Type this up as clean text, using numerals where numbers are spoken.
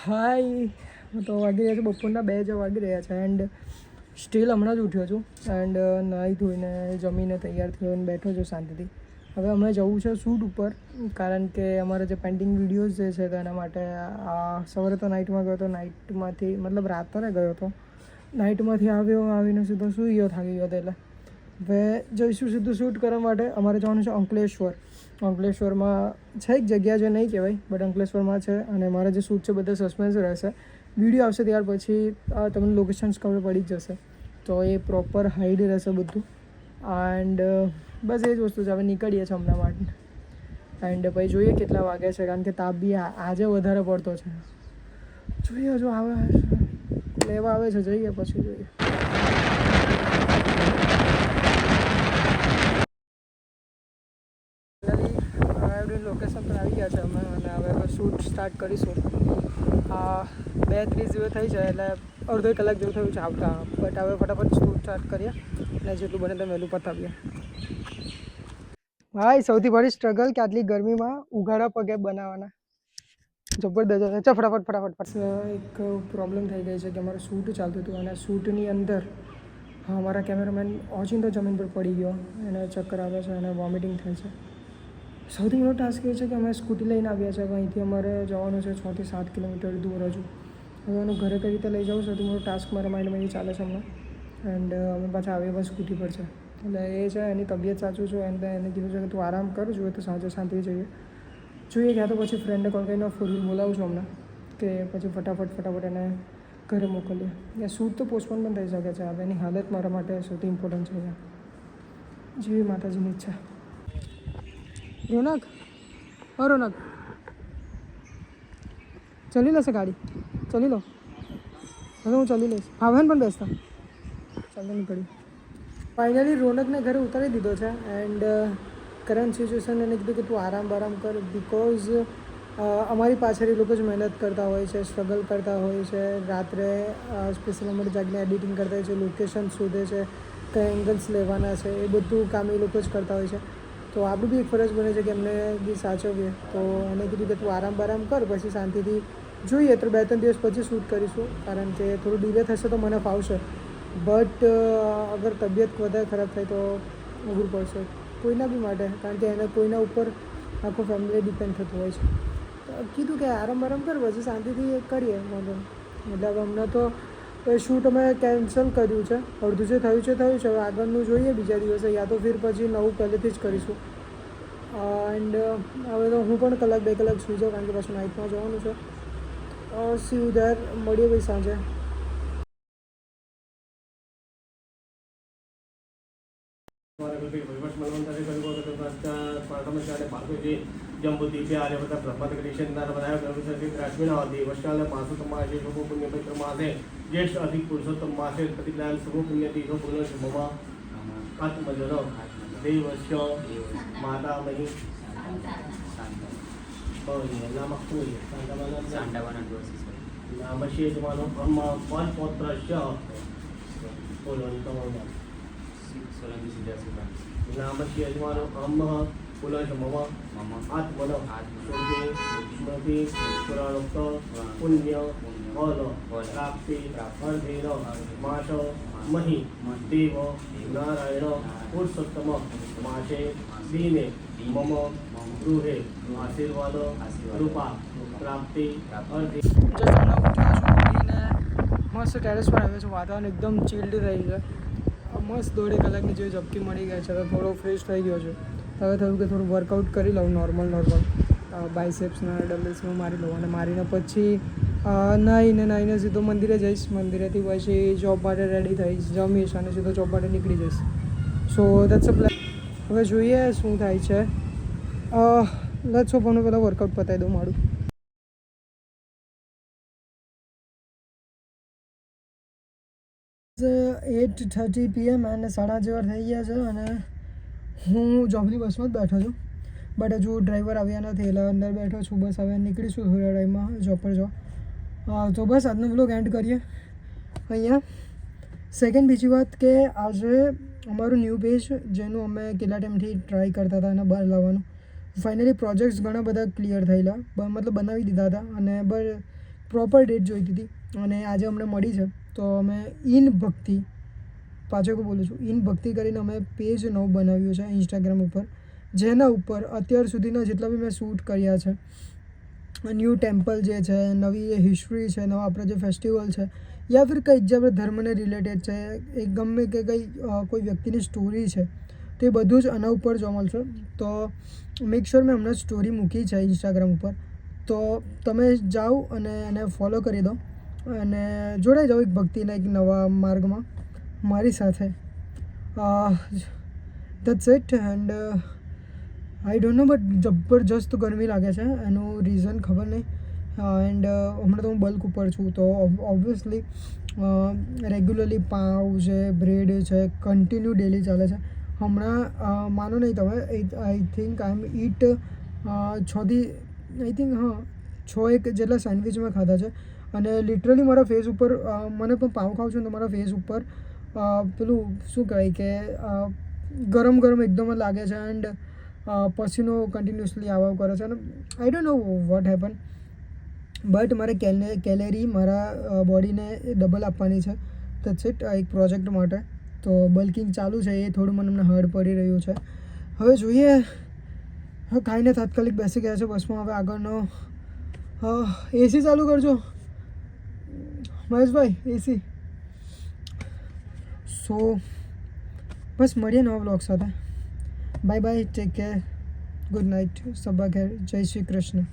હાય તો વાગી રહ્યા છે બપોરના 2 જ વાગી રહ્યા છે એન્ડ સ્ટીલ હમણાં જ ઉઠ્યો છું એન્ડ નાહી ધોઈને જમીને તૈયાર થયો અને બેઠો છું શાંતિથી. હવે હમણાં જવું છે શૂટ ઉપર કારણ કે અમારા જે પેન્ટિંગ વિડીયોઝ જે છે તો એના માટે સવારે તો નાઇટમાં ગયો હતો, નાઇટમાંથી મતલબ રાત્રે ગયો હતો, નાઇટમાંથી આવીને સીધો સૂઈ ગયો, થાકી ગયો હતો. એટલે હવે જઈશું સીધું શૂટ કરવા માટે. અમારે જવાનું છે અંકલેશ્વરમાં છે એક જગ્યા જે નહીં કહેવાય બટ અંકલેશ્વરમાં છે અને મારા જે શૂટ છે બધા સસ્પેન્સ રહેશે. વિડીયો આવશે ત્યાર પછી તમને લોકેશન્સ ખબર પડી જ જશે, તો એ પ્રોપર હાઈડ રહેશે બધું. એન્ડ બસ એ જ વસ્તુ છે. હવે નીકળીએ છીએ હમણાં માટે એન્ડ પછી જોઈએ કેટલા વાગે છે કારણ કે તાપ બી આજે વધારે પડતો છે. જોઈએ જો આવે લેવા આવે છે, જઈએ પછી જોઈએ. લોકેશન પર આવી ગયા છે અમે અને હવે શૂટ સ્ટાર્ટ કરીશું. 2:30 જેવું થઈ જાય એટલે અડધો કલાક જેવું થયું છે આવતા, બટ હવે ફટાફટ શૂટ સ્ટાર્ટ કરીએ અને જેટલું બને તેમ વહેલું પતાવીએ. ભાઈ સૌથી બડી સ્ટ્રગલ કે આટલી ગરમીમાં ઉઘાડા પગે બનાવવાના જબરદસ્ત. ફટાફટ એક પ્રોબ્લેમ થઈ ગઈ છે કે અમારું શૂટ ચાલતું હતું અને શૂટની અંદર અમારા કેમેરામેન ઓચિંતો જમીન પર પડી ગયો, એને ચક્કર આવે છે અને વોમિટિંગ થાય છે. સૌથી મોટો ટાસ્ક એ છે કે અમે સ્કૂટી લઈને આવ્યા છે. અહીંથી અમારે જવાનું છે 6 થી 7 કિલોમીટર દૂર હજુ. હવે એનું ઘરે કઈ રીતે લઈ જાઉં સૌથી મોટો ટાસ્ક મારા માઇન્ડમાં એ ચાલે છે હમણાં. એન્ડ અમે પાછા આવ્યા બસ સ્કૂટી પર છે એટલે એ છે એની તબિયત સાચું છે એન્ડ એને કીધું છે કે તું આરામ કર, જોઈએ તો સાંજે શાંતિ જોઈએ ક્યાં તો પછી ફ્રેન્ડને કોલ કરીને ફોર વ્હીલ બોલાવું છું હમણાં કે પછી ફટાફટ એને ઘરે મોકલીએ. શૂટ તો પોસ્ટપોન પણ થઈ શકે છે. હવે એની હાલત મારા માટે સૌથી ઇમ્પોર્ટન્ટ છે. જેવી માતાજીની ઈચ્છા. રોનક ચલી લેશે ગાડી? ચલી લો. હવે હું ચલી લઈશ. ભાવન પણ બેસતા ચાલો નીકળી. ફાઇનલી રોનકને ઘરે ઉતારી દીધો છે એન્ડ કરંટ સિચ્યુએશન એને કીધું કે તું આરામ કર બિકોઝ અમારી પાછળ એ લોકો જ મહેનત કરતા હોય છે, સ્ટ્રગલ કરતા હોય છે. રાત્રે સ્પેશિયલ અમારે જાગને એડિટિંગ કરતા હોય છે, લોકેશન શોધે છે, કયા એંગલ્સ લેવાના છે, એ બધું કામ એ લોકો જ કરતા હોય છે. તો આપણું બી એક ફરજ બને છે કે એમને બી સાચવીએ. તો એને કીધું કે તું આરામ કર, પછી શાંતિથી જોઈએ તો 2-3 દિવસ પછી શૂટ કરીશું કારણ કે થોડું ડીલે થશે તો મને ફાવશે. બટ અગર તબિયત વધારે ખરાબ થાય તો અઘરું પડશે કોઈના બી માટે કારણ કે એને કોઈના ઉપર આખું ફેમિલી ડિપેન્ડ થતું હોય છે. તો કીધું કે આરામ કર, પછી શાંતિથી કરીએ વાંધો. એટલે હવે હમણાં તો શૂટ અમે કેન્સલ કર્યું છે. અડધું જે થયું છે હવે આગળનું જોઈએ બીજા દિવસે, યા તો ફિર પછી નવું પહેલેથી જ કરીશું. એન્ડ હવે તો હું પણ 1-2 કલાક સૂઈ જાઉં કારણ કે પાછું નાઇટમાં જવાનું છે. C you there. મળીએ ભાઈ સાંજે. जम्बूदीपे आर्यवत प्रभात ग्रीष्मनारायण काश्मीर वर्षाल मासु तमाशे शुभ पुण्य पवित्र मासे ज्येष्ठ अधिक पुरुषोत्तम मासे प्रतिज्ञान शुभ पुण्य तीर्थो पुण्य शुभमा आत्मजन देवस्य मातामही नाम शेषमानो अम्मा पौत्रस्य नामस्य यजमानो अम्मः पुनः मम आत्मन शुद्धि स्मृति पुराणोक्त पुण्य फल प्राप्ति अर्धेन मास महि देव नारायण पुरुषोत्तम मासे दीने मम गृहे आशीर्वाद रूपा प्राप्ति अर्धे. મસ્ત ટેરેસ પર આવ્યો છું. વાતાવરણ એકદમ ચિલ્ડ રહી છે. મસ્ત 1.5 કલાકની જેવી ઝપકી મળી ગઈ છે. હવે થોડો ફ્રેશ થઈ ગયો છે. હવે થયું કે થોડું વર્કઆઉટ કરી લઉં નોર્મલ બાયસેપ્સના ડમ્બલ્સનું મારી લઉં અને મારીને પછી નાહીને સીધો મંદિરે જઈશ. મંદિરેથી પછી જોબ માટે રેડી થઈશ, જમીશ અને સીધો જોબ માટે નીકળી જઈશ. સો દેટ્સ અ પ્લાન. હવે જોઈએ શું થાય છે. લેટ્સ હોપ હમણાં પહેલાં વર્કઆઉટ પતાવી દઉં મારું. 8:30 PM અને 8:30 જેવા થઈ ગયા છે અને હું જોબની બસમાં જ બેઠો છું. બટ હજુ ડ્રાઈવર આવ્યા નથી એટલે અંદર બેઠો છું. બસ હવે નીકળીશું થોડા ટાઈમમાં જોબ પર જાઉં. તો બસ આજનો બ્લોગ એન્ડ કરીએ અહીંયા. સેકન્ડ બીજી વાત કે આજે અમારું ન્યૂ પેજ જેનું અમે કેટલા ટાઈમથી ટ્રાય કરતા હતા એને બહાર લાવવાનું, ફાઇનલી પ્રોજેક્ટ્સ ઘણા બધા ક્લિયર થયેલા, મતલબ બનાવી દીધા હતા અને પ્રોપર ડેટ જોઈતી હતી અને આજે અમને મળી છે. તો અમે ઇન ભક્તિ, પાછો બોલું છું, ઇન ભક્તિ કરીને અમે પેજ નવું બનાવ્યું છે ઇન્સ્ટાગ્રામ ઉપર, જેના ઉપર અત્યાર સુધીના જેટલા બી મેં શૂટ કર્યા છે, ન્યૂ ટેમ્પલ જે છે, નવી હિસ્ટ્રી છે, નવા આપણા જે ફેસ્ટિવલ છે, યા ફિર કંઈક જે આપણે ધર્મને રિલેટેડ છે, એક ગમે કે કંઈ કોઈ વ્યક્તિની સ્ટોરી છે, તો એ બધું જ આના ઉપર જોવા મળશે. તો મેક શ્યોર મેં હમણાં સ્ટોરી મૂકી છે ઇન્સ્ટાગ્રામ ઉપર, તો તમે જાઓ અને એને ફોલો કરી દો અને જોડાઈ જાઓ એક ભક્તિના એક નવા માર્ગમાં મારી સાથે. That's it. And I don't know, but જબરજસ્ત ગરમી લાગે છે, એનું રીઝન ખબર નહીં. એન્ડ હમણાં તો હું બલ્ક ઉપર છું, તો ઓબ્વિયસલી રેગ્યુલરલી પાવ છે, બ્રેડ છે, કન્ટિન્યુ ડેલી ચાલે છે. હમણાં માનો નહીં તમે, આઈ થિંક આઈ એમ ઈટ 6 જેટલા સેન્ડવિચ મેં ખાધા છે. અને લિટરલી મારા ફેસ ઉપર, મને પણ પાવ ખાઉં છું ને તો મારા ફેસ ઉપર પેલું શું કહેવાય કે ગરમ એકદમ જ લાગે છે. એન્ડ પસીનો કન્ટિન્યુઅસલી આવવા કરે છે. અને I don't know what happen, but મારે કેલેરી મારા બોડીને ડબલ આપવાની છે. That's it. એક પ્રોજેક્ટ માટે તો બલ્કિંગ ચાલુ છે, એ થોડું મને હમણાં હાર્ડ પડી રહ્યું છે. હવે જોઈએ. હવે ખાઈને તાત્કાલિક બેસી ગયા છે બસમાં. હવે આગળનો એસી ચાલુ કરજો મહેશભાઈ, એસી. સો બસ મળીએ નવા બ્લોગ સાથે. Bye bye, take care, good night, સબ્બા ખેર, જય શ્રી કૃષ્ણ.